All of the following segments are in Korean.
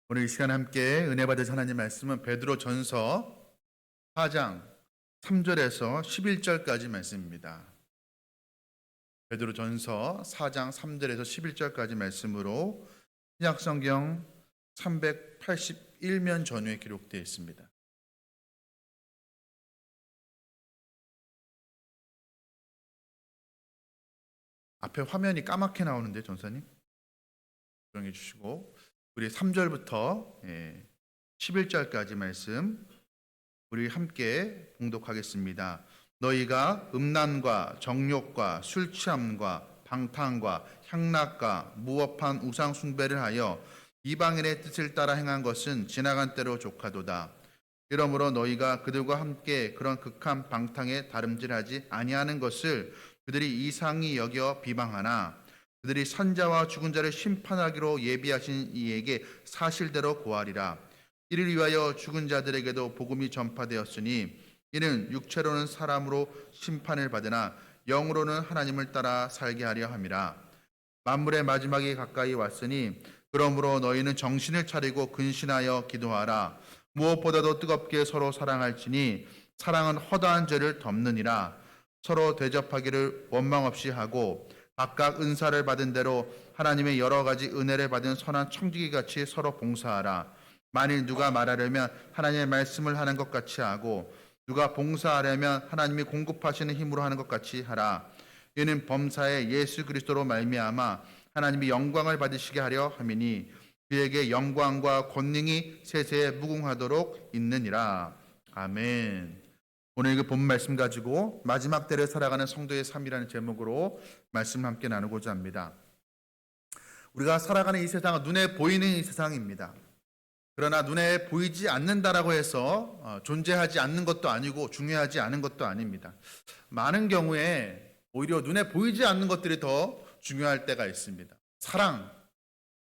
오늘 이 시간 함께 은혜 받으신 하나님 말씀은 베드로전서 4장 3절에서 11절까지 말씀입니다. 베드로전서 4장 3절에서 11절까지 말씀으로 신약성경 381면 전후에 기록되어 있습니다. 앞에 화면이 까맣게 나오는데 전사님 조용해 주시고 우리 3절부터 11절까지 말씀 우리 함께 봉독하겠습니다. 너희가 음란과 정욕과 술 취함과 방탕과 향락과 무법한 우상 숭배를 하여 이방인의 뜻을 따라 행한 것은 지나간 때로 족하도다. 이러므로 너희가 그들과 함께 그런 극한 방탕에 다름질하지 아니하는 것을 그들이 이상히 여겨 비방하나 그들이 산자와 죽은 자를 심판하기로 예비하신 이에게 사실대로 고하리라. 이를 위하여 죽은 자들에게도 복음이 전파되었으니 이는 육체로는 사람으로 심판을 받으나 영으로는 하나님을 따라 살게 하려 함이라. 만물의 마지막이 가까이 왔으니 그러므로 너희는 정신을 차리고 근신하여 기도하라. 무엇보다도 뜨겁게 서로 사랑할지니 사랑은 허다한 죄를 덮느니라. 서로 대접하기를 원망 없이 하고 각각 은사를 받은 대로 하나님의 여러 가지 은혜를 받은 선한 청지기 같이 서로 봉사하라. 만일 누가 말하려면 하나님의 말씀을 하는 것 같이 하고 누가 봉사하려면 하나님이 공급하시는 힘으로 하는 것 같이 하라. 이는 범사에 예수 그리스도로 말미암아 하나님이 영광을 받으시게 하려 함이니 그에게 영광과 권능이 세세에 무궁하도록 있느니라. 아멘. 오늘 그 본 말씀 가지고 마지막 때를 살아가는 성도의 삶이라는 제목으로 말씀을 함께 나누고자 합니다. 우리가 살아가는 이 세상은 눈에 보이는 이 세상입니다. 그러나 눈에 보이지 않는다라고 해서 존재하지 않는 것도 아니고 중요하지 않은 것도 아닙니다. 많은 경우에 오히려 눈에 보이지 않는 것들이 더 중요할 때가 있습니다. 사랑,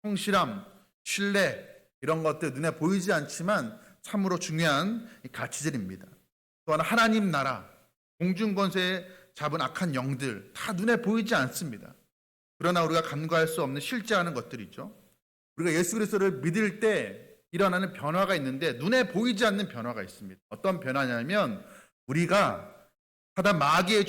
성실함, 신뢰 이런 것들 눈에 보이지 않지만 참으로 중요한 가치들입니다. 또한 하나님 나라, 공중권세에 잡은 악한 영들 다 눈에 보이지 않습니다. 그러나 우리가 간과할 수 없는 실제하는 것들이죠. 우리가 예수 그리스도를 믿을 때 일어나는 변화가 있는데 눈에 보이지 않는 변화가 있습니다. 어떤 변화냐면 우리가 사단 마귀의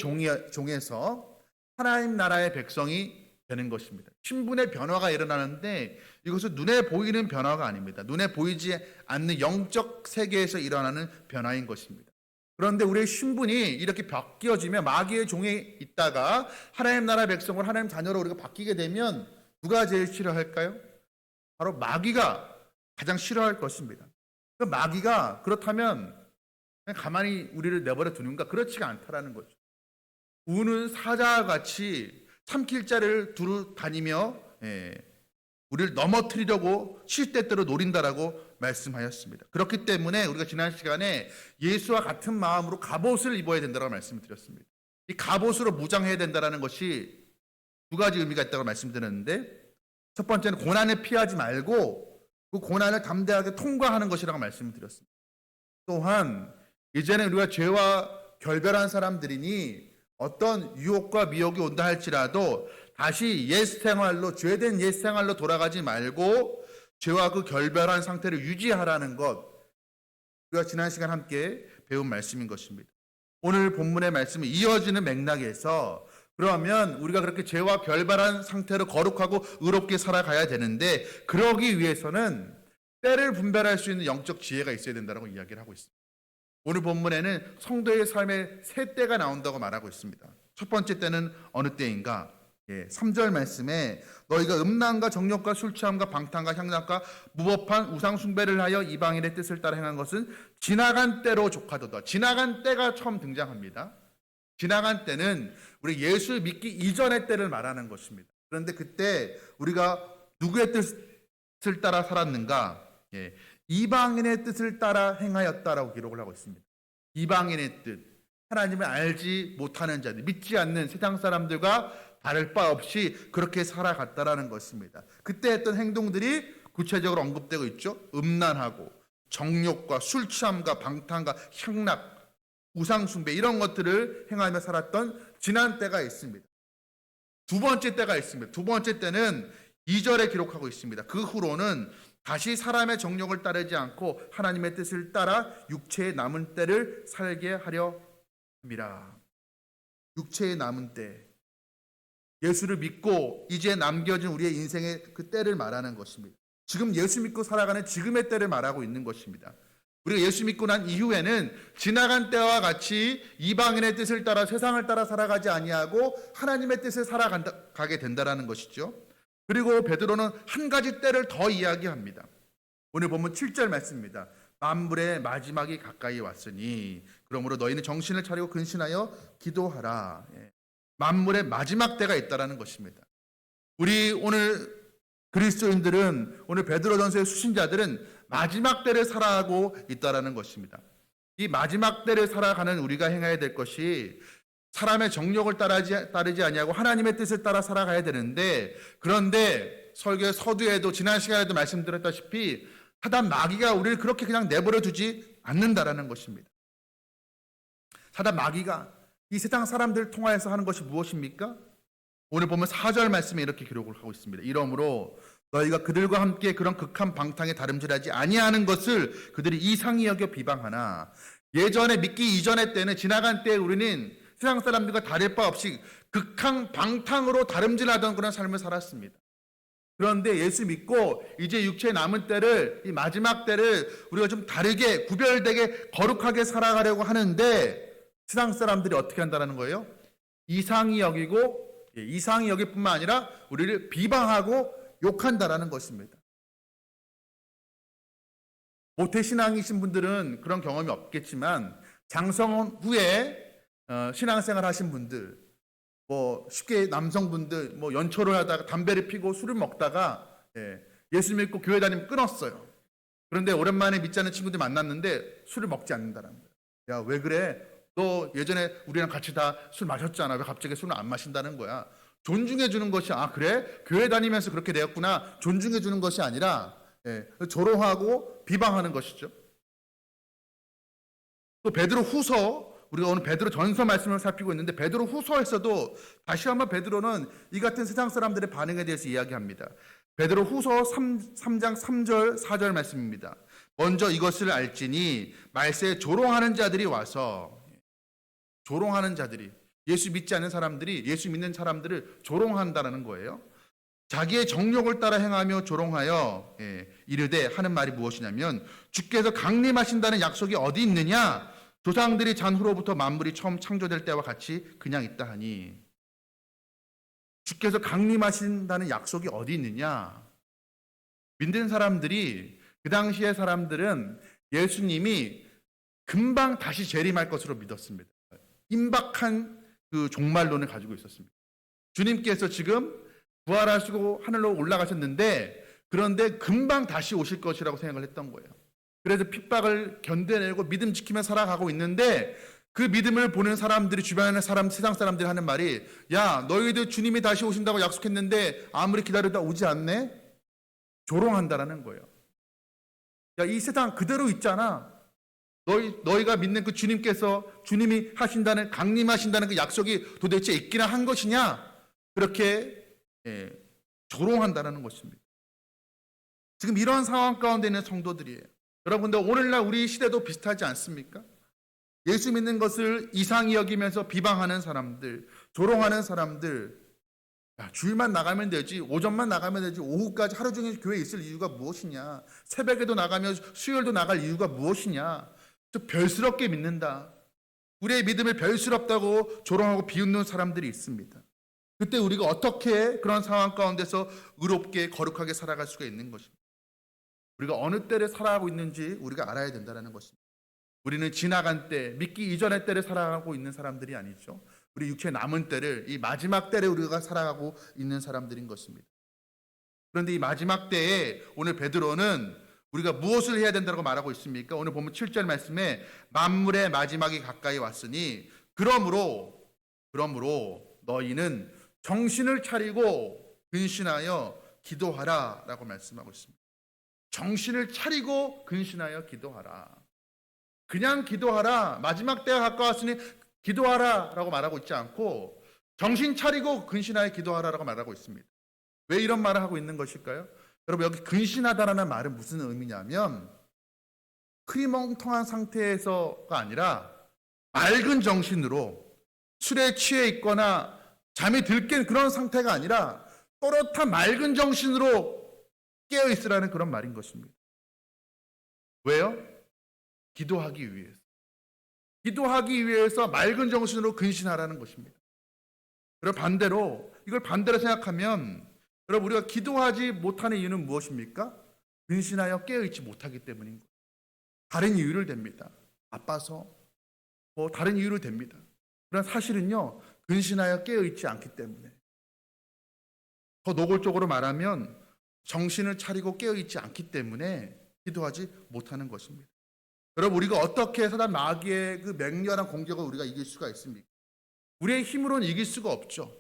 종에서 하나님 나라의 백성이 되는 것입니다. 신분의 변화가 일어나는데 이것은 눈에 보이는 변화가 아닙니다. 눈에 보이지 않는 영적 세계에서 일어나는 변화인 것입니다. 그런데 우리의 신분이 이렇게 바뀌어지면 마귀의 종에 있다가 하나님 나라 백성으로 하나님 자녀로 우리가 바뀌게 되면 누가 제일 싫어할까요? 바로 마귀가 가장 싫어할 것입니다. 그 마귀가 그렇다면 그냥 가만히 우리를 내버려 두는가? 그렇지가 않다라는 거죠. 우는 사자같이 삼킬 자를 두루 다니며 우리를 넘어뜨리려고 시시때때로 노린다라고 말씀하였습니다. 그렇기 때문에 우리가 지난 시간에 예수와 같은 마음으로 갑옷을 입어야 된다고 말씀을 드렸습니다. 이 갑옷으로 무장해야 된다는 것이 두 가지 의미가 있다고 말씀드렸는데 첫 번째는 고난을 피하지 말고 그 고난을 담대하게 통과하는 것이라고 말씀을 드렸습니다. 또한 이제는 우리가 죄와 결별한 사람들이니 어떤 유혹과 미혹이 온다 할지라도 다시 옛 생활로 죄된 옛 생활로 돌아가지 말고 죄와 그 결별한 상태를 유지하라는 것 우리가 지난 시간 함께 배운 말씀인 것입니다. 오늘 본문의 말씀이 이어지는 맥락에서 그러면 우리가 그렇게 죄와 결별한 상태로 거룩하고 의롭게 살아가야 되는데 그러기 위해서는 때를 분별할 수 있는 영적 지혜가 있어야 된다고 이야기를 하고 있습니다. 오늘 본문에는 성도의 삶의 세 때가 나온다고 말하고 있습니다. 첫 번째 때는 어느 때인가? 3절 말씀에 너희가 음란과 정욕과 술취함과 방탕과 향락과 무법한 우상 숭배를 하여 이방인의 뜻을 따라 행한 것은 지나간 때로 족하도다. 지나간 때가 처음 등장합니다. 지나간 때는 우리 예수 믿기 이전의 때를 말하는 것입니다. 그런데 그때 우리가 누구의 뜻을 따라 살았는가? 이방인의 뜻을 따라 행하였다라고 기록을 하고 있습니다. 이방인의 뜻, 하나님을 알지 못하는 자들, 믿지 않는 세상 사람들과 다를 바 없이 그렇게 살아갔다라는 것입니다. 그때 했던 행동들이 구체적으로 언급되고 있죠. 음란하고 정욕과 술 취함과 방탕과 향락, 우상 숭배 이런 것들을 행하며 살았던 지난 때가 있습니다. 두 번째 때가 있습니다. 두 번째 때는 2절에 기록하고 있습니다. 그 후로는 다시 사람의 정욕을 따르지 않고 하나님의 뜻을 따라 육체의 남은 때를 살게 하려 함이라. 육체의 남은 때, 예수를 믿고 이제 남겨진 우리의 인생의 그 때를 말하는 것입니다. 지금 예수 믿고 살아가는 지금의 때를 말하고 있는 것입니다. 우리가 예수 믿고 난 이후에는 지나간 때와 같이 이방인의 뜻을 따라 세상을 따라 살아가지 아니하고 하나님의 뜻을 살아가게 된다는 것이죠. 그리고 베드로는 한 가지 때를 더 이야기합니다. 오늘 보면 7절 말씀입니다. 만물의 마지막이 가까이 왔으니 그러므로 너희는 정신을 차리고 근신하여 기도하라. 만물의 마지막 때가 있다라는 것입니다. 우리 오늘 그리스도인들은, 오늘 베드로전서의 수신자들은 마지막 때를 살아가고 있다라는 것입니다. 이 마지막 때를 살아가는 우리가 행해야 될 것이 사람의 정욕을 따르지 아니하고 하나님의 뜻을 따라 살아가야 되는데, 그런데 설교의 서두에도 지난 시간에도 말씀드렸다시피 사단 마귀가 우리를 그렇게 그냥 내버려 두지 않는다라는 것입니다. 사단 마귀가 이 세상 사람들을 통하여서 하는 것이 무엇입니까? 오늘 보면 4절 말씀에 이렇게 기록을 하고 있습니다. 이러므로 너희가 그들과 함께 그런 극한 방탕에 다름질하지 아니하는 것을 그들이 이상히 여겨 비방하나, 예전에 믿기 이전의 때는, 지나간 때에 우리는 세상 사람들과 다를 바 없이 극한 방탕으로 다름질하던 그런 삶을 살았습니다. 그런데 예수 믿고 이제 육체의 남은 때를, 이 마지막 때를 우리가 좀 다르게 구별되게 거룩하게 살아가려고 하는데, 세상 사람들이 어떻게 한다는 거예요? 이상히 여기고, 이상히 여길 뿐만 아니라 우리를 비방하고 욕한다라는 것입니다. 모태신앙이신 분들은 그런 경험이 없겠지만 장성원 후에 신앙생활 하신 분들, 쉽게 남성분들 연초를 하다가 담배를 피고 술을 먹다가 예수 믿고 교회 다니면 끊었어요. 그런데 오랜만에 믿지 않는 친구들 만났는데 술을 먹지 않는다는 거예요. 야, 왜 그래? 너 예전에 우리랑 같이 다 술 마셨잖아. 왜 갑자기 술을 안 마신다는 거야? 존중해 주는 것이, 아 그래? 교회 다니면서 그렇게 되었구나. 존중해 주는 것이 아니라 조롱하고 비방하는 것이죠. 또 베드로 후서, 우리가 오늘 베드로 전서 말씀을 살피고 있는데 베드로 후서에서도 다시 한번 베드로는 이 같은 세상 사람들의 반응에 대해서 이야기합니다. 베드로 후서 3장 3절 4절 말씀입니다. 먼저 이것을 알지니 말세에 조롱하는 자들이 와서, 조롱하는 자들이, 예수 믿지 않는 사람들이 예수 믿는 사람들을 조롱한다는 거예요. 자기의 정욕을 따라 행하며 조롱하여 이르되 하는 말이 무엇이냐면, 주께서 강림하신다는 약속이 어디 있느냐? 조상들이 잔후로부터 만물이 처음 창조될 때와 같이 그냥 있다 하니. 주께서 강림하신다는 약속이 어디 있느냐? 믿는 사람들이, 그 당시의 사람들은 예수님이 금방 다시 재림할 것으로 믿었습니다. 임박한 그 종말론을 가지고 있었습니다. 주님께서 지금 부활하시고 하늘로 올라가셨는데, 그런데 금방 다시 오실 것이라고 생각을 했던 거예요. 그래서 핍박을 견뎌내고 믿음 지키며 살아가고 있는데, 그 믿음을 보는 사람들이, 주변의 사람, 세상 사람들이 하는 말이, 야, 너희들 주님이 다시 오신다고 약속했는데 아무리 기다려도 오지 않네? 조롱한다라는 거예요. 야, 이 세상 그대로 있잖아. 너희가 믿는 그 주님께서, 주님이 하신다는, 강림하신다는 그 약속이 도대체 있기나 한 것이냐? 그렇게 조롱한다는 것입니다. 지금 이러한 상황 가운데 있는 성도들이에요. 여러분들, 오늘날 우리 시대도 비슷하지 않습니까? 예수 믿는 것을 이상히 여기면서 비방하는 사람들, 조롱하는 사람들. 야, 주일만 나가면 되지, 오전만 나가면 되지, 오후까지 하루 종일 교회에 있을 이유가 무엇이냐? 새벽에도 나가며 수요일도 나갈 이유가 무엇이냐? 좀 별스럽게 믿는다. 우리의 믿음을 별스럽다고 조롱하고 비웃는 사람들이 있습니다. 그때 우리가 어떻게 그런 상황 가운데서 의롭게 거룩하게 살아갈 수가 있는 것입니다. 우리가 어느 때를 살아가고 있는지 우리가 알아야 된다는 것입니다. 우리는 지나간 때, 믿기 이전의 때를 살아가고 있는 사람들이 아니죠. 우리 육체의 남은 때를, 이 마지막 때를 우리가 살아가고 있는 사람들인 것입니다. 그런데 이 마지막 때에 오늘 베드로는 우리가 무엇을 해야 된다고 말하고 있습니까? 오늘 보면 7절 말씀에 만물의 마지막이 가까이 왔으니 그러므로 너희는 정신을 차리고 근신하여 기도하라 라고 말씀하고 있습니다. 정신을 차리고 근신하여 기도하라. 그냥 기도하라, 마지막 때가 가까웠으니 기도하라 라고 말하고 있지 않고 정신 차리고 근신하여 기도하라 라고 말하고 있습니다. 왜 이런 말을 하고 있는 것일까요? 여러분, 여기 근신하다라는 말은 무슨 의미냐면 흐리멍텅한 상태에서가 아니라 맑은 정신으로 술에 취해 있거나 잠이 들깬 그런 상태가 아니라 또렷한 맑은 정신으로 깨어 있으라는 그런 말인 것입니다. 왜요? 기도하기 위해서. 기도하기 위해서 맑은 정신으로 근신하라는 것입니다. 그리고 반대로, 이걸 반대로 생각하면 여러분, 우리가 기도하지 못하는 이유는 무엇입니까? 근신하여 깨어있지 못하기 때문인 거예요. 다른 이유를 댑니다. 바빠서, 다른 이유를 댑니다. 그러나 사실은요, 근신하여 깨어있지 않기 때문에. 더 노골적으로 말하면 정신을 차리고 깨어있지 않기 때문에 기도하지 못하는 것입니다. 여러분, 우리가 어떻게 사단 마귀의 그 맹렬한 공격을 우리가 이길 수가 있습니까? 우리의 힘으로는 이길 수가 없죠.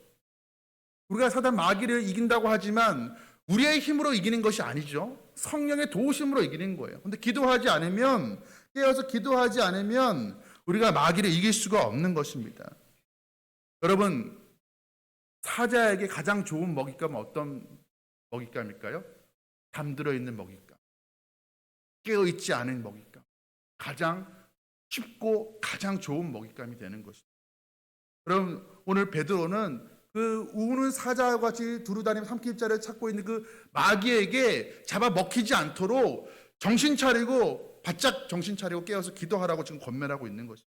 우리가 사단 마귀를 이긴다고 하지만 우리의 힘으로 이기는 것이 아니죠. 성령의 도우심으로 이기는 거예요. 근데 기도하지 않으면, 깨어서 기도하지 않으면 우리가 마귀를 이길 수가 없는 것입니다. 여러분, 사자에게 가장 좋은 먹잇감은 어떤 먹잇감일까요? 잠들어 있는 먹잇감, 깨어있지 않은 먹잇감, 가장 쉽고 가장 좋은 먹잇감이 되는 것입니다. 그럼 오늘 베드로는 그 우는 사자와 같이 두루다니며 삼킬 자를 찾고 있는 그 마귀에게 잡아 먹히지 않도록 정신 차리고, 바짝 정신 차리고 깨어서 기도하라고 지금 권면하고 있는 것입니다.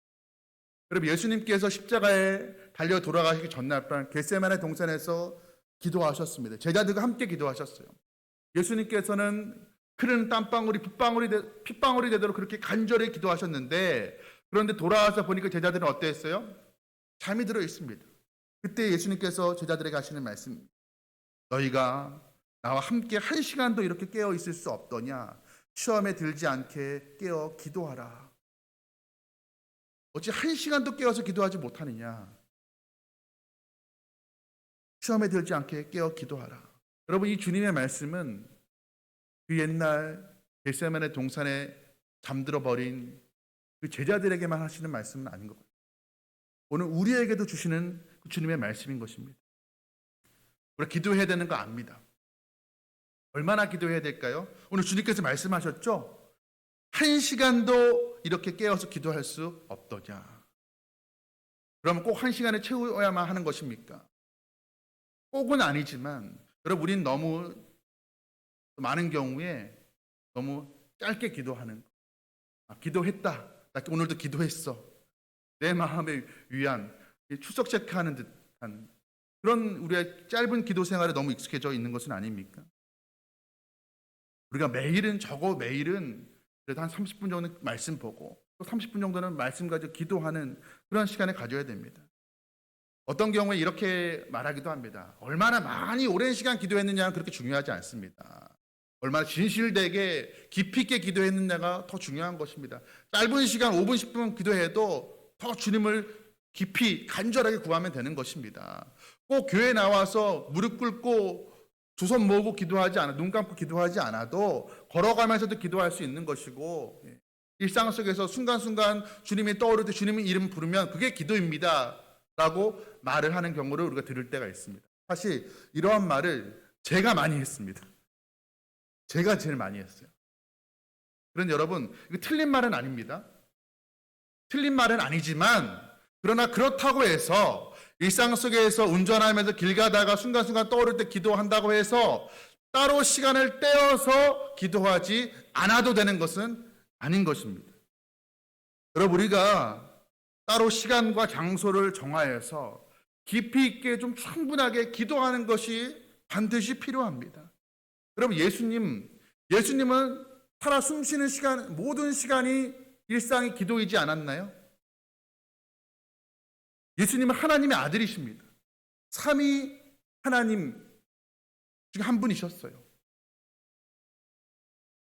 여러분, 예수님께서 십자가에 달려 돌아가시기 전날 밤 겟세마네 동산에서 기도하셨습니다. 제자들과 함께 기도하셨어요. 예수님께서는 흐르는 땀방울이 핏방울이 되도록 그렇게 간절히 기도하셨는데, 그런데 돌아와서 보니까 제자들은 어땠어요? 잠이 들어 있습니다. 그때 예수님께서 제자들에게 하시는 말씀, 너희가 나와 함께 1시간도 이렇게 깨어 있을 수 없더냐? 시험에 들지 않게 깨어 기도하라. 어찌 1시간도 깨어서 기도하지 못하느냐? 시험에 들지 않게 깨어 기도하라. 여러분, 이 주님의 말씀은 그 옛날 겟세마네 동산에 잠들어 버린 그 제자들에게만 하시는 말씀은 아닌 것 같아요. 오늘 우리에게도 주시는 그 주님의 말씀인 것입니다. 우리가 기도해야 되는 거 압니다. 얼마나 기도해야 될까요? 오늘 주님께서 말씀하셨죠? 1시간도 이렇게 깨어서 기도할 수 없더냐? 그러면 꼭 1시간을 채워야만 하는 것입니까? 꼭은 아니지만, 여러분, 우린 너무 많은 경우에 너무 짧게 기도하는 거. 기도했다. 나 오늘도 기도했어. 내 마음의 위안, 추석 체크하는 듯한 그런 우리의 짧은 기도 생활에 너무 익숙해져 있는 것은 아닙니까? 우리가 매일은 그래도 한 30분 정도는 말씀 보고 또 30분 정도는 말씀 가지고 기도하는 그런 시간을 가져야 됩니다. 어떤 경우에 이렇게 말하기도 합니다. 얼마나 많이 오랜 시간 기도했느냐는 그렇게 중요하지 않습니다. 얼마나 진실되게 깊이 있게 기도했느냐가 더 중요한 것입니다. 짧은 시간 5분 10분 기도해도 더 주님을 깊이 간절하게 구하면 되는 것입니다. 꼭 교회에 나와서 무릎 꿇고 두 손 모으고 기도하지 않아, 눈 감고 기도하지 않아도 걸어가면서도 기도할 수 있는 것이고, 일상 속에서 순간순간 주님이 떠오를 때 주님의 이름 부르면 그게 기도입니다 라고 말을 하는 경우를 우리가 들을 때가 있습니다. 사실 이러한 말을 제가 많이 했습니다. 제가 제일 많이 했어요. 그런데 여러분, 이거 틀린 말은 아닙니다. 틀린 말은 아니지만, 그러나 그렇다고 해서 일상 속에서 운전하면서 길 가다가 순간순간 떠오를 때 기도한다고 해서 따로 시간을 떼어서 기도하지 않아도 되는 것은 아닌 것입니다. 여러분, 우리가 따로 시간과 장소를 정하여서 깊이 있게 좀 충분하게 기도하는 것이 반드시 필요합니다. 여러분, 예수님은 살아 숨쉬는 시간, 모든 시간이 일상이 기도이지 않았나요? 예수님은 하나님의 아들이십니다. 삼위 하나님 중에 한 분이셨어요.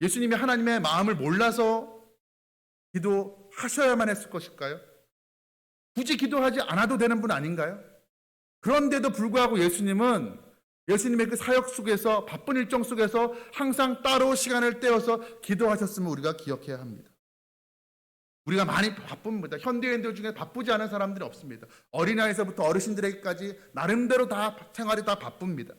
예수님이 하나님의 마음을 몰라서 기도하셔야만 했을 것일까요? 굳이 기도하지 않아도 되는 분 아닌가요? 그런데도 불구하고 예수님의 그 사역 속에서, 바쁜 일정 속에서 항상 따로 시간을 떼어서 기도하셨음을 우리가 기억해야 합니다. 우리가 많이 바쁩니다. 현대인들 중에 바쁘지 않은 사람들이 없습니다. 어린아이에서부터 어르신들에게까지 나름대로 다 생활이 다 바쁩니다.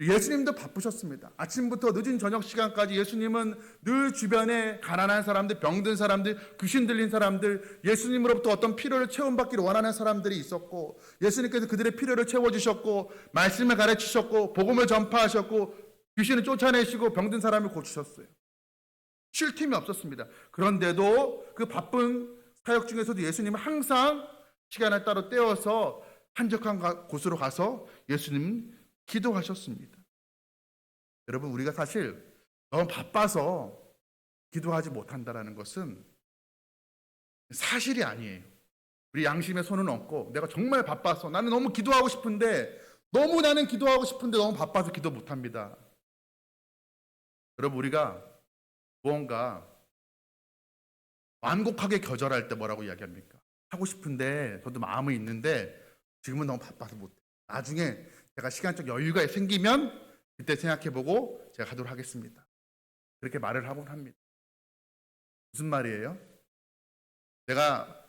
예수님도 바쁘셨습니다. 아침부터 늦은 저녁 시간까지 예수님은 늘 주변에 가난한 사람들, 병든 사람들, 귀신 들린 사람들, 예수님으로부터 어떤 필요를 채움받기를 원하는 사람들이 있었고, 예수님께서 그들의 필요를 채워주셨고, 말씀을 가르치셨고, 복음을 전파하셨고, 귀신을 쫓아내시고 병든 사람을 고치셨어요. 쉴 틈이 없었습니다. 그런데도 그 바쁜 사역 중에서도 예수님은 항상 시간을 따로 떼어서 한적한 곳으로 가서 예수님 기도하셨습니다. 여러분, 우리가 사실 너무 바빠서 기도하지 못한다는 것은 사실이 아니에요. 우리 양심에 손은 얹고, 내가 정말 바빠서 나는 너무 기도하고 싶은데, 나는 기도하고 싶은데 너무 바빠서 기도 못합니다. 여러분, 우리가 무언가 완곡하게 거절할 때 뭐라고 이야기합니까? 하고 싶은데 저도 마음은 있는데 지금은 너무 바빠서 못해. 나중에 제가 시간적 여유가 생기면 그때 생각해보고 제가 가도록 하겠습니다. 그렇게 말을 하곤 합니다. 무슨 말이에요? 내가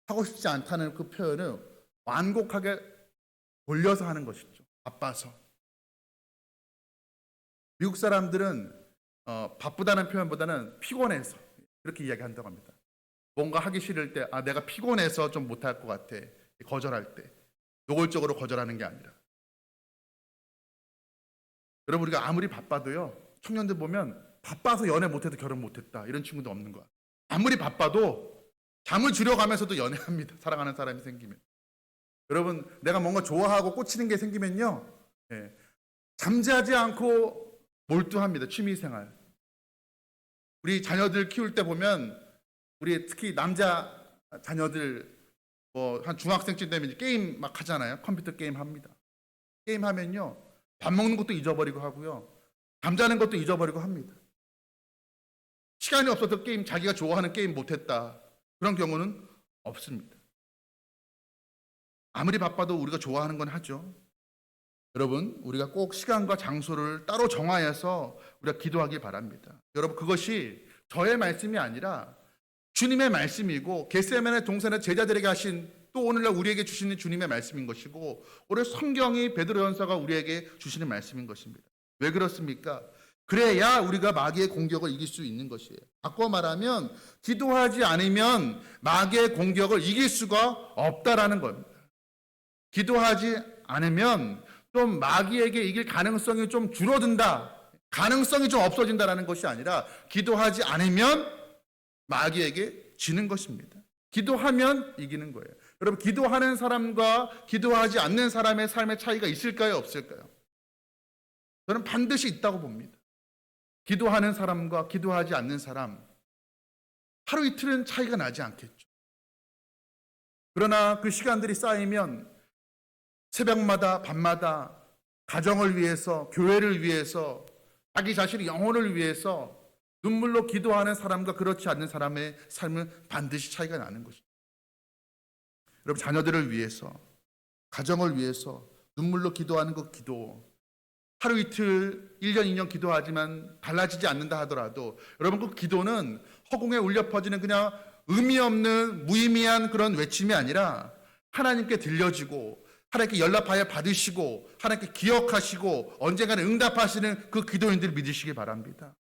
하고 싶지 않다는 그 표현을 완곡하게 돌려서 하는 것이죠. 바빠서. 미국 사람들은 바쁘다는 표현보다는 피곤해서 그렇게 이야기한다고 합니다. 뭔가 하기 싫을 때, 내가 피곤해서 좀 못할 것 같아. 거절할 때. 노골적으로 거절하는 게 아니라. 여러분, 우리가 아무리 바빠도요, 청년들 보면 바빠서 연애 못해도 결혼 못했다, 이런 친구도 없는 거야. 아무리 바빠도 잠을 줄여가면서도 연애합니다. 사랑하는 사람이 생기면. 여러분, 내가 뭔가 좋아하고 꽂히는 게 생기면요, 잠자지 않고 몰두합니다. 취미생활. 우리 자녀들 키울 때 보면, 우리 특히 남자 자녀들 한 중학생쯤 되면 게임 막 하잖아요. 컴퓨터 게임 합니다. 게임 하면요, 밥 먹는 것도 잊어버리고 하고요, 잠자는 것도 잊어버리고 합니다. 시간이 없어서 자기가 좋아하는 게임 못했다, 그런 경우는 없습니다. 아무리 바빠도 우리가 좋아하는 건 하죠. 여러분, 우리가 꼭 시간과 장소를 따로 정하여서 우리가 기도하기 바랍니다. 여러분, 그것이 저의 말씀이 아니라 주님의 말씀이고, 겟세마네 동산의 제자들에게 하신, 또 오늘날 우리에게 주시는 주님의 말씀인 것이고, 오늘 성경이 베드로 전서가 우리에게 주시는 말씀인 것입니다. 왜 그렇습니까? 그래야 우리가 마귀의 공격을 이길 수 있는 것이에요. 바꿔 말하면 기도하지 않으면 마귀의 공격을 이길 수가 없다라는 겁니다. 기도하지 않으면 좀 마귀에게 이길 가능성이 좀 줄어든다, 가능성이 좀 없어진다라는 것이 아니라, 기도하지 않으면 마귀에게 지는 것입니다. 기도하면 이기는 거예요. 여러분, 기도하는 사람과 기도하지 않는 사람의 삶의 차이가 있을까요, 없을까요? 저는 반드시 있다고 봅니다. 기도하는 사람과 기도하지 않는 사람, 하루 이틀은 차이가 나지 않겠죠. 그러나 그 시간들이 쌓이면 새벽마다, 밤마다 가정을 위해서, 교회를 위해서, 자기 자신의 영혼을 위해서 눈물로 기도하는 사람과 그렇지 않는 사람의 삶은 반드시 차이가 나는 것입니다. 여러분, 자녀들을 위해서, 가정을 위해서 눈물로 기도하는 그 기도, 하루 이틀, 1년, 2년 기도하지만 달라지지 않는다 하더라도, 여러분, 그 기도는 허공에 울려 퍼지는 그냥 의미 없는 무의미한 그런 외침이 아니라 하나님께 들려지고, 하나님께 연락하여 받으시고, 하나님께 기억하시고 언젠가는 응답하시는 그 기도인들을 믿으시기 바랍니다.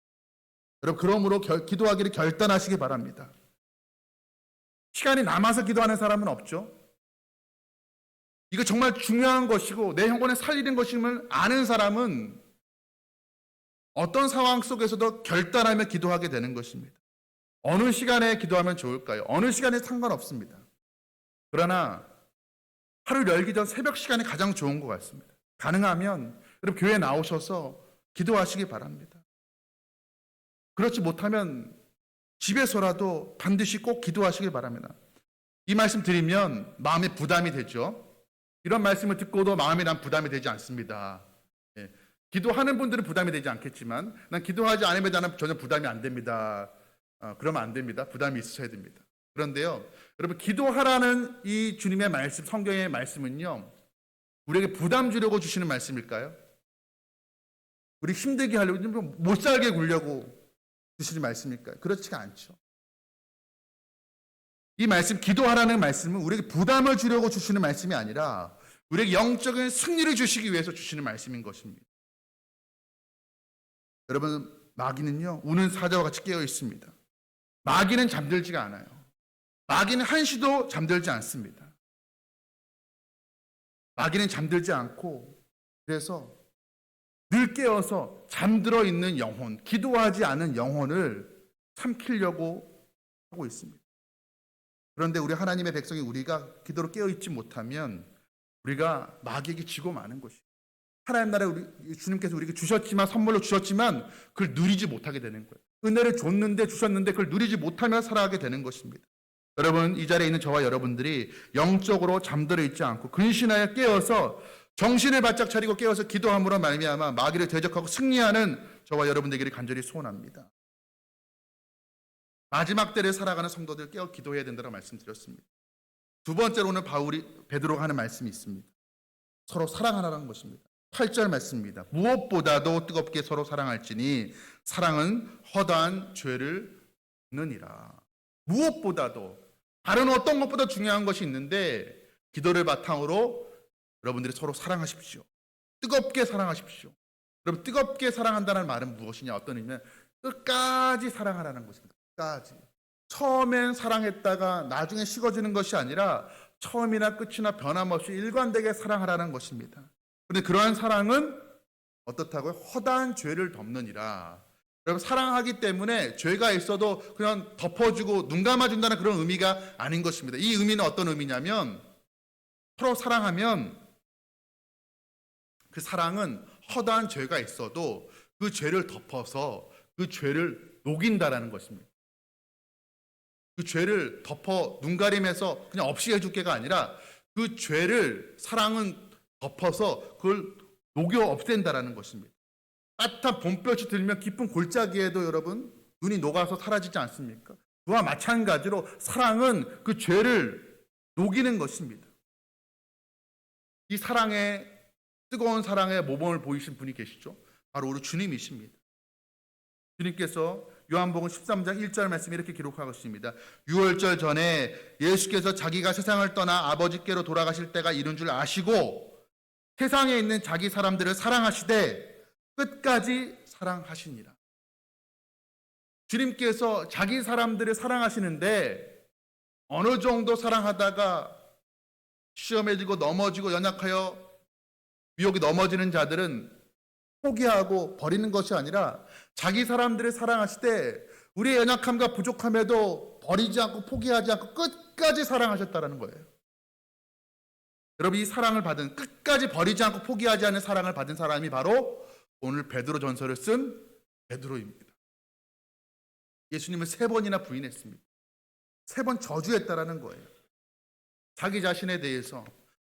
여러분, 그러므로 기도하기를 결단하시기 바랍니다. 시간이 남아서 기도하는 사람은 없죠. 이거 정말 중요한 것이고 내 영혼을 살리는 것임을 아는 사람은 어떤 상황 속에서도 결단하며 기도하게 되는 것입니다. 어느 시간에 기도하면 좋을까요? 어느 시간에 상관없습니다. 그러나 하루 열기 전 새벽 시간이 가장 좋은 것 같습니다. 가능하면 여러분, 교회에 나오셔서 기도하시기 바랍니다. 그렇지 못하면 집에서라도 반드시 꼭 기도하시길 바랍니다. 이 말씀 드리면 마음에 부담이 되죠. 이런 말씀을 듣고도 마음에 난 부담이 되지 않습니다. 기도하는 분들은 부담이 되지 않겠지만, 난 기도하지 않으면 나는 전혀 부담이 안 됩니다. 그러면 안 됩니다. 부담이 있으셔야 됩니다. 그런데요, 여러분, 기도하라는 이 주님의 말씀, 성경의 말씀은요, 우리에게 부담 주려고 주시는 말씀일까요? 우리 힘들게 하려고, 못 살게 굴려고 주시는 말씀일까요? 그렇지가 않죠. 이 말씀, 기도하라는 말씀은 우리에게 부담을 주려고 주시는 말씀이 아니라 우리에게 영적인 승리를 주시기 위해서 주시는 말씀인 것입니다. 여러분, 마귀는요, 우는 사자와 같이 깨어 있습니다. 마귀는 잠들지가 않아요. 마귀는 한시도 잠들지 않습니다. 마귀는 잠들지 않고, 그래서 늘 깨어서 잠들어 있는 영혼, 기도하지 않은 영혼을 삼키려고 하고 있습니다. 그런데 우리 하나님의 백성이 우리가 기도로 깨어있지 못하면 우리가 마귀에게 지고 마는 것이에요. 하나님 나라에 주님께서 우리에게 주셨지만, 선물로 주셨지만 그걸 누리지 못하게 되는 거예요. 은혜를 줬는데, 주셨는데 그걸 누리지 못하며 살아가게 되는 것입니다. 여러분, 이 자리에 있는 저와 여러분들이 영적으로 잠들어 있지 않고 근신하여 깨어서 정신을 바짝 차리고 깨어서 기도함으로 말미암아 마귀를 대적하고 승리하는 저와 여러분들에게 간절히 소원합니다. 마지막 때를 살아가는 성도들 깨어 기도해야 된다고 말씀드렸습니다. 두 번째로는 베드로가 하는 말씀이 있습니다. 서로 사랑하라는 것입니다. 8절 말씀입니다. 무엇보다도 뜨겁게 서로 사랑할지니 사랑은 허다한 죄를 덮느니라. 무엇보다도, 다른 어떤 것보다 중요한 것이 있는데 기도를 바탕으로 여러분들이 서로 사랑하십시오. 뜨겁게 사랑하십시오. 여러분, 뜨겁게 사랑한다는 말은 무엇이냐? 어떤 의미냐면 끝까지 사랑하라는 것입니다. 끝까지. 처음엔 사랑했다가 나중에 식어지는 것이 아니라 처음이나 끝이나 변함없이 일관되게 사랑하라는 것입니다. 그런데 그러한 사랑은 어떻다고요? 허다한 죄를 덮느니라. 여러분, 사랑하기 때문에 죄가 있어도 그냥 덮어주고 눈 감아준다는 그런 의미가 아닌 것입니다. 이 의미는 어떤 의미냐면, 서로 사랑하면 그 사랑은 허다한 죄가 있어도 그 죄를 덮어서 그 죄를 녹인다라는 것입니다. 그 죄를 덮어 눈가림해서 그냥 없이 해줄 게가 아니라 그 죄를 사랑은 덮어서 그걸 녹여 없앤다라는 것입니다. 따뜻한 봄볕이 들면 깊은 골짜기에도 여러분 눈이 녹아서 사라지지 않습니까? 그와 마찬가지로 사랑은 그 죄를 녹이는 것입니다. 이 사랑의, 뜨거운 사랑의 모범을 보이신 분이 계시죠? 바로 우리 주님이십니다. 주님께서 요한복음 13장 1절 말씀에 이렇게 기록하고 있습니다. 유월절 전에 예수께서 자기가 세상을 떠나 아버지께로 돌아가실 때가 이른 줄 아시고 세상에 있는 자기 사람들을 사랑하시되 끝까지 사랑하시니라. 주님께서 자기 사람들을 사랑하시는데 어느 정도 사랑하다가 시험에 들고 넘어지고 연약하여 미혹이 넘어지는 자들은 포기하고 버리는 것이 아니라 자기 사람들을 사랑하시되 우리의 연약함과 부족함에도 버리지 않고 포기하지 않고 끝까지 사랑하셨다는 거예요. 여러분, 이 사랑을 받은, 끝까지 버리지 않고 포기하지 않는 사랑을 받은 사람이 바로 오늘 베드로 전서를 쓴 베드로입니다. 예수님을 3번이나 부인했습니다. 3번 저주했다라는 거예요. 자기 자신에 대해서.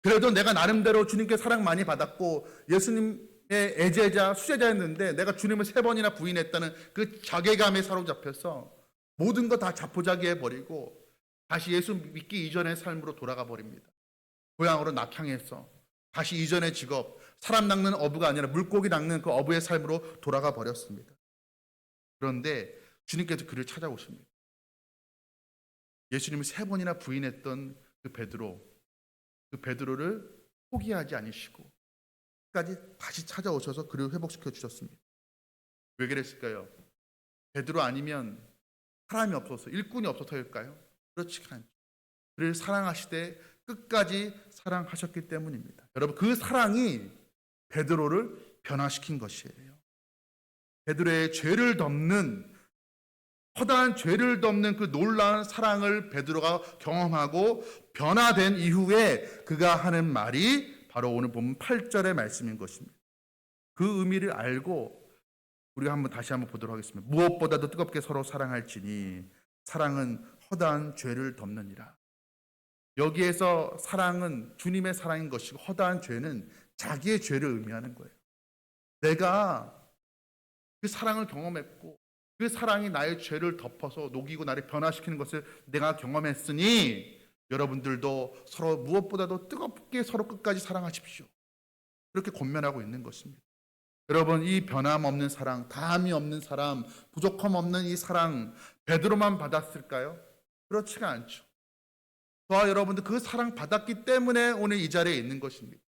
그래도 내가 나름대로 주님께 사랑 많이 받았고 예수님의 애제자, 수제자였는데 내가 주님을 3번이나 부인했다는 그 자괴감에 사로잡혀서 모든 거 다 자포자기해버리고 다시 예수 믿기 이전의 삶으로 돌아가 버립니다. 고향으로 낙향해서 다시 이전의 직업, 사람 낚는 어부가 아니라 물고기 낚는 그 어부의 삶으로 돌아가 버렸습니다. 그런데 주님께서 그를 찾아오십니다. 예수님을 3번이나 부인했던 그 베드로를 포기하지 않으시고 끝까지 다시 찾아오셔서 그를 회복시켜 주셨습니다. 왜 그랬을까요? 베드로 아니면 사람이 없어서, 일꾼이 없어서일까요? 그렇지 않죠. 그를 사랑하시되 끝까지 사랑하셨기 때문입니다. 여러분, 그 사랑이 베드로를 변화시킨 것이에요. 베드로의 죄를 덮는, 허다한 죄를 덮는 그 놀라운 사랑을 베드로가 경험하고 변화된 이후에 그가 하는 말이 바로 오늘 보면 8절의 말씀인 것입니다. 그 의미를 알고 우리가 다시 한번 보도록 하겠습니다. 무엇보다도 뜨겁게 서로 사랑할지니 사랑은 허다한 죄를 덮느니라. 여기에서 사랑은 주님의 사랑인 것이고 허다한 죄는 자기의 죄를 의미하는 거예요. 내가 그 사랑을 경험했고 그 사랑이 나의 죄를 덮어서 녹이고 나를 변화시키는 것을 내가 경험했으니 여러분들도 서로 무엇보다도 뜨겁게 서로 끝까지 사랑하십시오. 그렇게 권면하고 있는 것입니다. 여러분, 이 변함없는 사랑, 다함이 없는 사람, 부족함 없는 이 사랑 베드로만 받았을까요? 그렇지가 않죠. 저와 여러분들 그 사랑 받았기 때문에 오늘 이 자리에 있는 것입니다.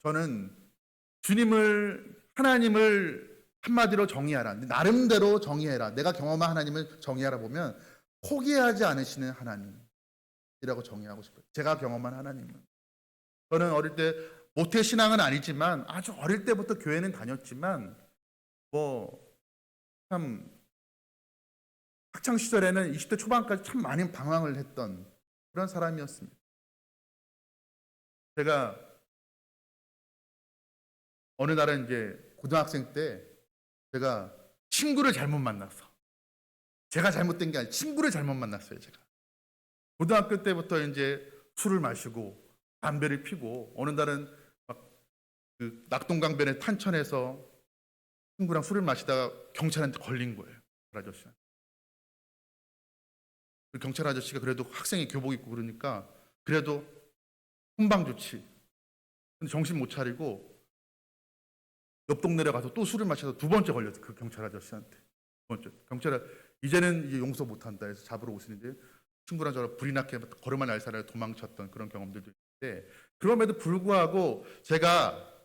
저는 하나님을 한마디로 정의하라. 나름대로 정의해라. 내가 경험한 하나님을 정의하라 보면 포기하지 않으시는 하나님이라고 정의하고 싶어요. 제가 경험한 하나님은. 저는 어릴 때 모태 신앙은 아니지만 아주 어릴 때부터 교회는 다녔지만 참 학창 시절에는 20대 초반까지 참 많은 방황을 했던 그런 사람이었습니다. 제가 어느 날은 이제 고등학생 때 제가 친구를 잘못 만나서, 제가 잘못된 게 아니라 친구를 잘못 만났어요. 제가 고등학교 때부터 이제 술을 마시고 담배를 피고 어느 날은 막 그 낙동강변의 탄천에서 친구랑 술을 마시다가 경찰한테 걸린 거예요. 그 아저씨한테. 그 경찰 아저씨가 그래도 학생이 교복 입고 그러니까 그래도 훈방 조치. 근데 정신 못 차리고 옆 동네로 가서 또 술을 마셔서 두 번째 걸렸어요. 그 경찰 아저씨한테. 두 번째. 경찰은 이제는 이제 용서 못 한다 해서 잡으러 오시는데 친구랑 저랑 불이 나게 걸음마 날사를 도망쳤던 그런 경험들도 있는데, 그럼에도 불구하고 제가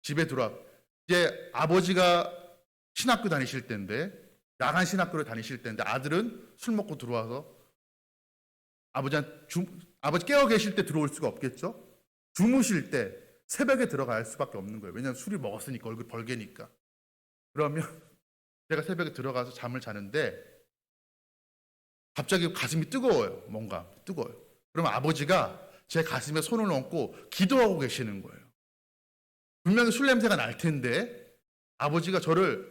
집에 들어와, 이제 아버지가 신학교 다니실 때인데, 야간 신학교를 다니실 때인데 아들은 술 먹고 들어와서 아버지 깨어 계실 때 들어올 수가 없겠죠. 주무실 때 새벽에 들어갈 수밖에 없는 거예요. 왜냐하면 술이 먹었으니까, 얼굴 벌게니까. 그러면 제가 새벽에 들어가서 잠을 자는데 갑자기 가슴이 뜨거워요. 뭔가 뜨거워요. 그러면 아버지가 제 가슴에 손을 얹고 기도하고 계시는 거예요. 분명히 술 냄새가 날 텐데 아버지가 저를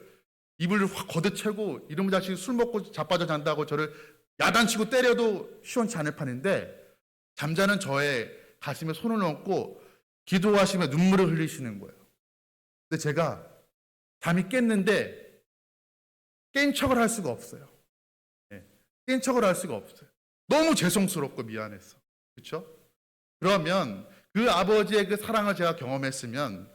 이불을 확 걷어채고 이놈의 자식이 술 먹고 자빠져 잔다고 저를 야단치고 때려도 시원치 않을 판인데 잠자는 저의 가슴에 손을 얹고 기도하시며 눈물을 흘리시는 거예요. 근데 제가 잠이 깼는데 깬 척을 할 수가 없어요. 깬 척을 할 수가 없어요. 너무 죄송스럽고 미안해서. 그렇죠? 그러면 그 아버지의 그 사랑을 제가 경험했으면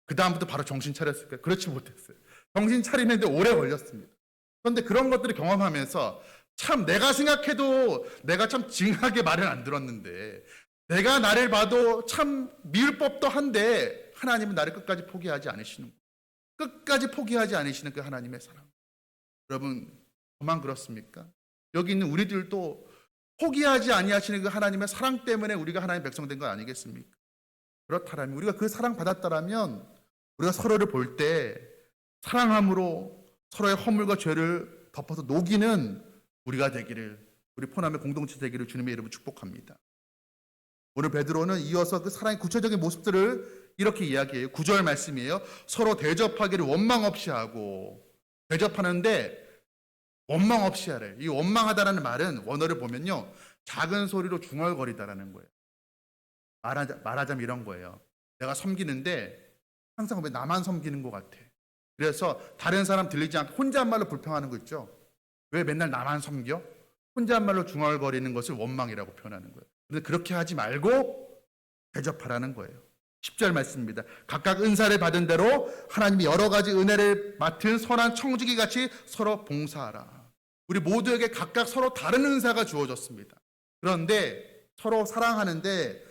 그 다음부터 바로 정신 차렸을까요? 그렇지 못했어요. 정신 차리는데 오래 걸렸습니다. 그런데 그런 것들을 경험하면서 참 내가 생각해도 내가 참 징하게 말을 안 들었는데, 내가 나를 봐도 참 미울 법도 한데 하나님은 나를 끝까지 포기하지 않으시는 거예요. 끝까지 포기하지 않으시는 그 하나님의 사랑. 여러분, 저만 그렇습니까? 여기 있는 우리들도 포기하지 아니하시는 그 하나님의 사랑 때문에 우리가 하나님의 백성 된 거 아니겠습니까? 그렇다면, 우리가 그 사랑 받았다라면 우리가 서로를 볼 때 사랑함으로 서로의 허물과 죄를 덮어서 녹이는 우리가 되기를, 우리 포남의 공동체 되기를 주님의 이름으로 축복합니다. 오늘 베드로는 이어서 그 사랑의 구체적인 모습들을 이렇게 이야기해요. 9절 말씀이에요. 서로 대접하기를 원망 없이 하고. 대접하는데 원망 없이 하래. 이 원망하다라는 말은 원어를 보면요, 작은 소리로 중얼거리다라는 거예요. 말하자면 이런 거예요. 내가 섬기는데 항상 왜 나만 섬기는 것 같아. 그래서 다른 사람 들리지 않게 혼잣말로 불평하는 거 있죠. 왜 맨날 나만 섬겨? 혼잣말로 중얼거리는 것을 원망이라고 표현하는 거예요. 그런데 그렇게 하지 말고 대접하라는 거예요. 10절 말씀입니다. 각각 은사를 받은 대로 하나님이 여러 가지 은혜를 맡은 선한 청지기 같이 서로 봉사하라. 우리 모두에게 각각 서로 다른 은사가 주어졌습니다. 그런데 서로 사랑하는데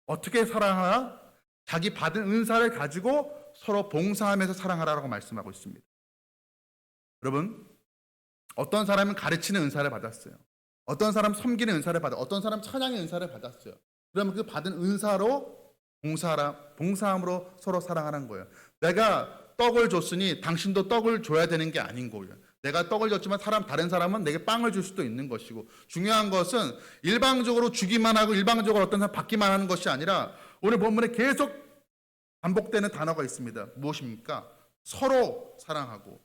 어떻게 사랑하라? 자기 받은 은사를 가지고 서로 봉사하면서 사랑하라고 말씀하고 있습니다. 여러분, 어떤 사람은 가르치는 은사를 받았어요. 어떤 사람 섬기는 은사를 받았어요. 어떤 사람 찬양의 은사를 받았어요. 그러면 그 받은 은사로 봉사함으로 서로 사랑하는 거예요. 내가 떡을 줬으니 당신도 떡을 줘야 되는 게 아닌 거예요. 내가 떡을 줬지만 다른 사람은 내게 빵을 줄 수도 있는 것이고, 중요한 것은 일방적으로 주기만 하고 일방적으로 어떤 사람 받기만 하는 것이 아니라 오늘 본문에 계속 반복되는 단어가 있습니다. 무엇입니까? 서로 사랑하고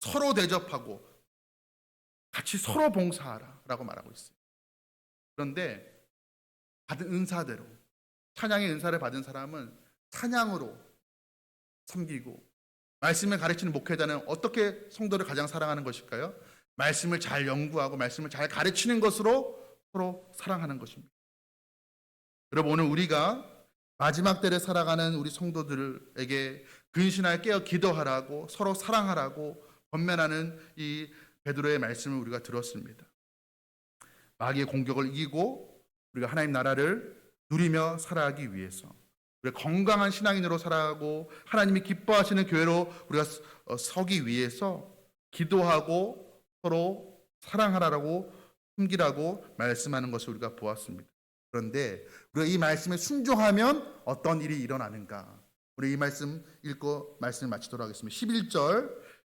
서로 대접하고 같이 서로 봉사하라라고 말하고 있어요. 그런데 받은 은사대로, 찬양의 은사를 받은 사람은 찬양으로 섬기고, 말씀을 가르치는 목회자는 어떻게 성도를 가장 사랑하는 것일까요? 말씀을 잘 연구하고 말씀을 잘 가르치는 것으로 서로 사랑하는 것입니다. 여러분, 오늘 우리가 마지막 때를 살아가는 우리 성도들에게 근신하여 깨어 기도하라고, 서로 사랑하라고 권면하는 이 베드로의 말씀을 우리가 들었습니다. 마귀의 공격을 이기고 우리가 하나님 나라를 누리며 살아가기 위해서, 우리가 건강한 신앙인으로 살아가고 하나님이 기뻐하시는 교회로 우리가 서기 위해서 기도하고 서로 사랑하라고 섬기라고 말씀하는 것을 우리가 보았습니다. 그런데 우리가 이 말씀에 순종하면 어떤 일이 일어나는가? 우리 이 말씀 읽고 말씀을 마치도록 하겠습니다.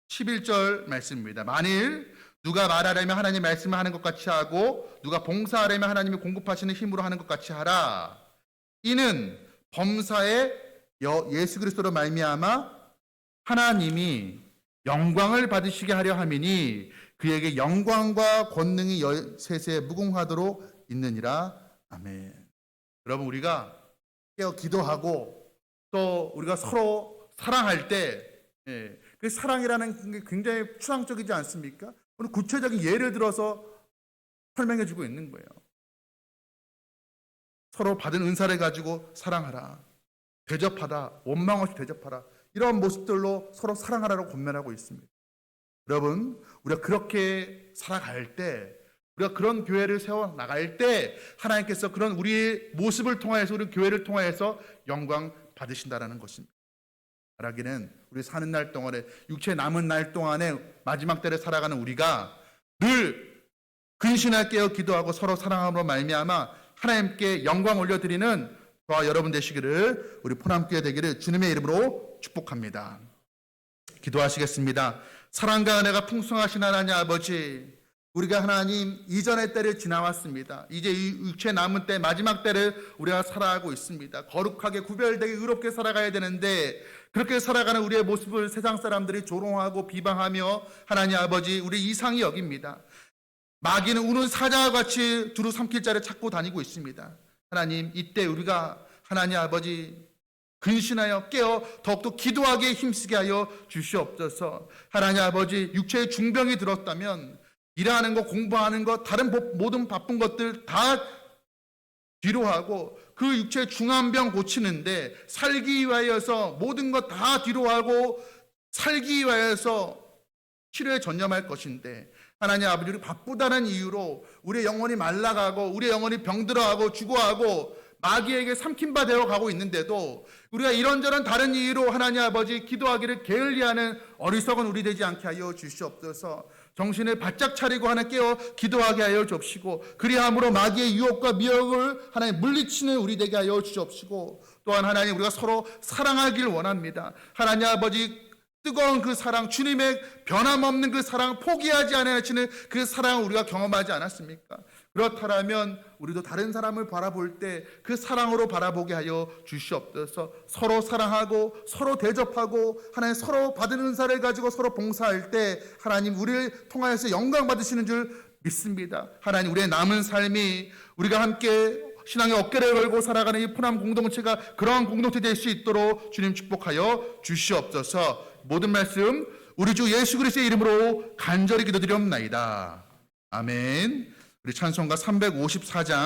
11절 말씀입니다. 만일 누가 말하려면 하나님의 말씀을 하는 것 같이 하고 누가 봉사하려면 하나님이 공급하시는 힘으로 하는 것 같이 하라. 이는 범사에 예수 그리스도로 말미암아 하나님이 영광을 받으시게 하려 함이니 그에게 영광과 권능이 세세에 무궁하도록 있느니라. 아멘. 여러분, 우리가 깨어 기도하고 또 우리가 서로 사랑할 때 그 사랑이라는 게 굉장히 추상적이지 않습니까? 오늘 구체적인 예를 들어서 설명해 주고 있는 거예요. 서로 받은 은사를 가지고 사랑하라, 대접하라, 원망 없이 대접하라, 이런 모습들로 서로 사랑하라고 권면하고 있습니다. 여러분, 우리가 그렇게 살아갈 때, 우리가 그런 교회를 세워 나갈 때 하나님께서 그런 우리의 모습을 통하여서, 우리 교회를 통하여서 영광 받으신다라는 것입니다. 말하기는 우리 사는 날 동안에, 육체 남은 날 동안에 마지막 때를 살아가는 우리가 늘 근신하게 깨어 기도하고 서로 사랑함으로 말미암아 하나님께 영광 올려드리는 저와 여러분 되시기를, 우리 포남교회 되기를 주님의 이름으로 축복합니다. 기도하시겠습니다. 사랑과 은혜가 풍성하신 하나님 아버지, 우리가 하나님 이전의 때를 지나왔습니다. 이제 이 육체 남은 때, 마지막 때를 우리가 살아가고 있습니다. 거룩하게 구별되게 의롭게 살아가야 되는데 그렇게 살아가는 우리의 모습을 세상 사람들이 조롱하고 비방하며 하나님 아버지 우리 이상히 여깁니다. 마귀는 우는 사자와 같이 두루 삼킬 자를 찾고 다니고 있습니다. 하나님, 이때 우리가 하나님 아버지 근신하여 깨어 더욱더 기도하게 힘쓰게 하여 주시옵소서. 하나님 아버지, 육체의 중병이 들었다면 일하는 것, 공부하는 것, 다른 모든 바쁜 것들 다 뒤로 하고 그 육체의 중한병 고치는데 살기 위하여서 모든 것 다 뒤로 하고 살기 위하여서 치료에 전념할 것인데, 하나님 아버지, 우리 바쁘다는 이유로 우리의 영혼이 말라가고 우리의 영혼이 병들어가고 죽어가고 마귀에게 삼킨바 되어 가고 있는데도 우리가 이런저런 다른 이유로 하나님 아버지 기도하기를 게을리하는 어리석은 우리 되지 않게 하여 주시옵소서. 정신을 바짝 차리고 하나 깨어 기도하게 하여 주옵시고, 그리함으로 마귀의 유혹과 미혹을 하나님 물리치는 우리 되게 하여 주옵시고, 또한 하나님, 우리가 서로 사랑하길 원합니다. 하나님 아버지, 뜨거운 그 사랑, 주님의 변함없는 그 사랑, 포기하지 않으시는 그 사랑을 우리가 경험하지 않았습니까? 그렇다면 우리도 다른 사람을 바라볼 때 그 사랑으로 바라보게 하여 주시옵소서. 서로 사랑하고 서로 대접하고 하나님 서로 받은 은사를 가지고 서로 봉사할 때 하나님 우리를 통하여서 영광 받으시는 줄 믿습니다. 하나님, 우리의 남은 삶이 우리가 함께 신앙의 어깨를 걸고 살아가는 이 포남 공동체가 그러한 공동체 될 수 있도록 주님 축복하여 주시옵소서. 모든 말씀 우리 주 예수 그리스도의 이름으로 간절히 기도드리옵나이다. 아멘. 우리 찬송가 354장